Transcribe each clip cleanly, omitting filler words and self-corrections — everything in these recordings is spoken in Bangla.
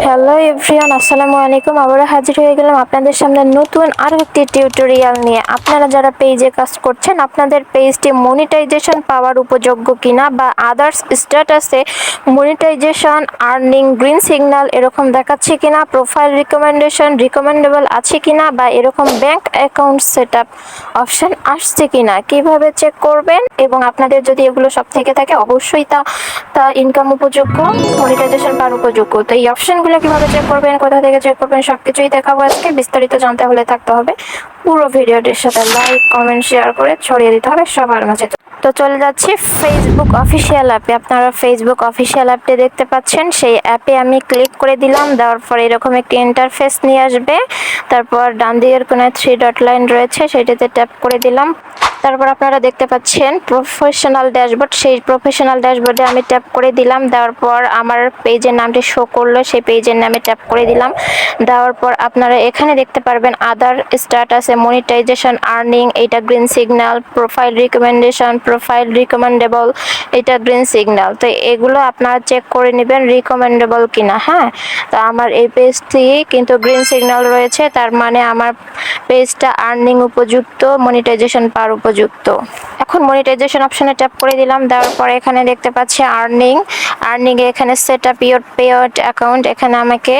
হ্যালো এভরিওয়ান, আসসালামু আলাইকুম। আবারও হাজির হয়ে গেলাম আপনাদের সামনে নতুন আরও একটি টিউটোরিয়াল নিয়ে। আপনারা যারা পেজে কাজ করছেন, আপনাদের পেজটি মনিটাইজেশন পাওয়ার উপযোগ্য কিনা বা আদার্স স্ট্যাটাসে মনিটাইজেশন, আর্নিং, গ্রিন সিগন্যাল এরকম দেখাচ্ছে কিনা, প্রোফাইল রিকমেন্ডেশন রিকমেন্ডেবল আছে কিনা বা এরকম bank account set up option আসছে কিনা, কিভাবে চেক করবেন। এবং আপনাদের যদি এগুলো সব থেকে থাকে, অবশ্যই তা ইনকাম উপযোগ্য, মনিটাইজেশন পাওয়ার উপযোগ্য। তো এই অপশনগুলো কিভাবে চেক করবেন, কোথা থেকে চেক করবেন, সবকিছুই দেখাবো আজকে। বিস্তারিত জানতে হলে থাকতে হবে পুরো ভিডিওটির সাথে। লাইক, কমেন্ট, শেয়ার করে ছড়িয়ে দিতে হবে সবার মাঝে। তো চলে যাচ্ছি ফেসবুক অফিসিয়াল অ্যাপে। আপনারা ফেসবুক অফিসিয়াল অ্যাপটি দেখতে পাচ্ছেন, সেই অ্যাপে আমি ক্লিক করে দিলাম। দেওয়ার পর এরকম একটি ইন্টারফেস নিয়ে আসবে। তারপর ডান দিকের কোণায় 3 ডট লাইন রয়েছে, সেটিতে ট্যাপ করে দিলাম। তারপর আপনারা দেখতে পাচ্ছেন প্রফেশনাল ড্যাশবোর্ড, সেই প্রফেশনাল ড্যাশবোর্ডে আমি ট্যাপ করে দিলাম। দেওয়ার পর আমার পেজের নামটি শো করলো, সেই পেজের নামে ট্যাপ করে দিলাম। দেওয়ার পর আপনারা এখানে দেখতে পারবেন আদার স্ট্যাটাসে মনিটাইজেশন, আর্নিং, এইটা green signal, profile recommendation, profile recommendable, এটা গ্রিন সিগন্যাল। তো এগুলো আপনারা চেক করে নেবেন রিকমেন্ডেবল কিনা। হ্যাঁ, তো আমার এই পেজটি কিন্তু গ্রিন সিগন্যাল রয়েছে, তার মানে আমার পেজটা আর্নিং উপযুক্ত, মনিটাইজেশন পাওয়ার উপযুক্ত। এখন মনিটাইজেশন অপশনে ট্যাপ করে দিলাম। দেওয়ার পরে এখানে দেখতে পাচ্ছি আর্নিং এ এখানে set up your pay out account, এখানে আমাকে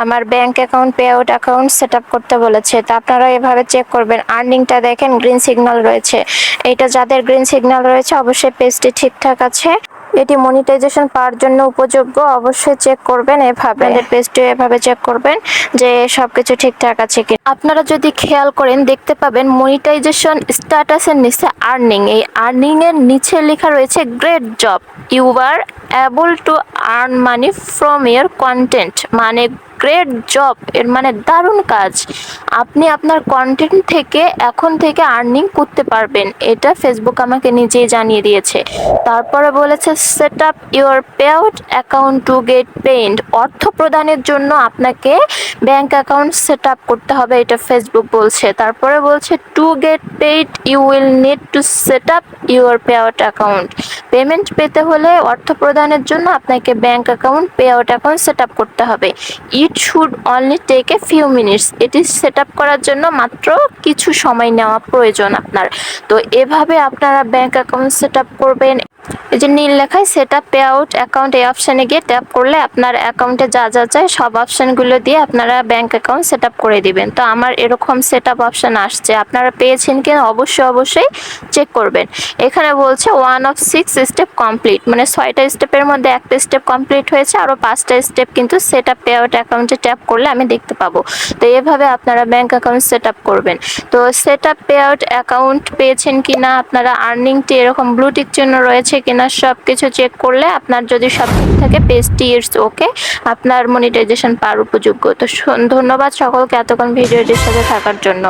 আমার bank account, payout account set up করতে বলেছে। তো আপনারা এভাবে চেক করবেন। আর্নিংটা দেখেন গ্রিন সিগন্যাল রয়েছে, এইটা যাদের গ্রিন সিগন্যাল রয়েছে অবশ্যই পেজটি ঠিকঠাক আছে, এটি মনিটাইজেশন পাওয়ার জন্য উপযোগ্য। অবশ্যই চেক করবেন এভাবে, আপনাদের পেজটি এভাবে চেক করবেন যে সবকিছু ঠিকঠাক আছে কি। আপনারা যদি খেয়াল করেন দেখতে পাবেন মনিটাইজেশন স্ট্যাটাসের নিচে আর্নিং, এই আর্নিং এর নিচে লেখা রয়েছে great job, you are able to earn money from your content. মানে গ্রেট জব এর মানে দারুণ কাজ, আপনি আপনার কন্টেন্ট থেকে এখন থেকে আর্নিং করতে পারবেন। এটা ফেসবুক আমাকে নিজেই জানিয়ে দিয়েছে। তারপরে বলেছে set up your payout account two get paid, অর্থ প্রদানের জন্য আপনাকে ব্যাংক অ্যাকাউন্ট সেট আপ করতে হবে, এটা ফেসবুক বলছে। তারপরে বলছে to get paid you will need to set up your payout account, payment পেতে হলে অর্থ প্রদানের জন্য আপনাকে bank account, payout account set up করতে হবে। It should only take a few minutes, এটি সেট আপ করার জন্য মাত্র কিছু সময় নেওয়া প্রয়োজন আপনার। তো এভাবে আপনারা ব্যাংক অ্যাকাউন্ট সেট আপ করবেন। এই যে নীল লেখায় set up pay out account, এই অপশানে গিয়ে ট্যাপ করলে আপনার অ্যাকাউন্টে যা যা চাই সব অপশানগুলো দিয়ে আপনারা ব্যাংক অ্যাকাউন্ট সেট আপ করে দিবেন। তো আমার এরকম সেট আপ অপশান আসছে, আপনারা পেয়েছেন কিনা অবশ্যই চেক করবেন। এখানে বলছে 1 of 6 স্টেপ কমপ্লিট, মানে 6টা স্টেপের মধ্যে একটা স্টেপ কমপ্লিট হয়েছে, আরও 5টা স্টেপ কিন্তু সেট আপ পে আউট অ্যাকাউন্টে ট্যাপ করলে আমি দেখতে পাবো। তো এভাবে আপনারা ব্যাংক অ্যাকাউন্ট সেট আপ করবেন। তো set up pay out account পেয়েছেন কিনা, আপনারা আর্নিংটি এরকম ব্লু টিক চিহ্ন রয়েছে কিনা সব কিছু চেক করলে আপনার যদি সব ঠিক থাকে পেজটি ইটস ওকে, আপনার মনিটাইজেশন পাওয়ার উপযোগ্য। তো ধন্যবাদ সকলকে এতক্ষণ ভিডিওটির সাথে থাকার জন্য।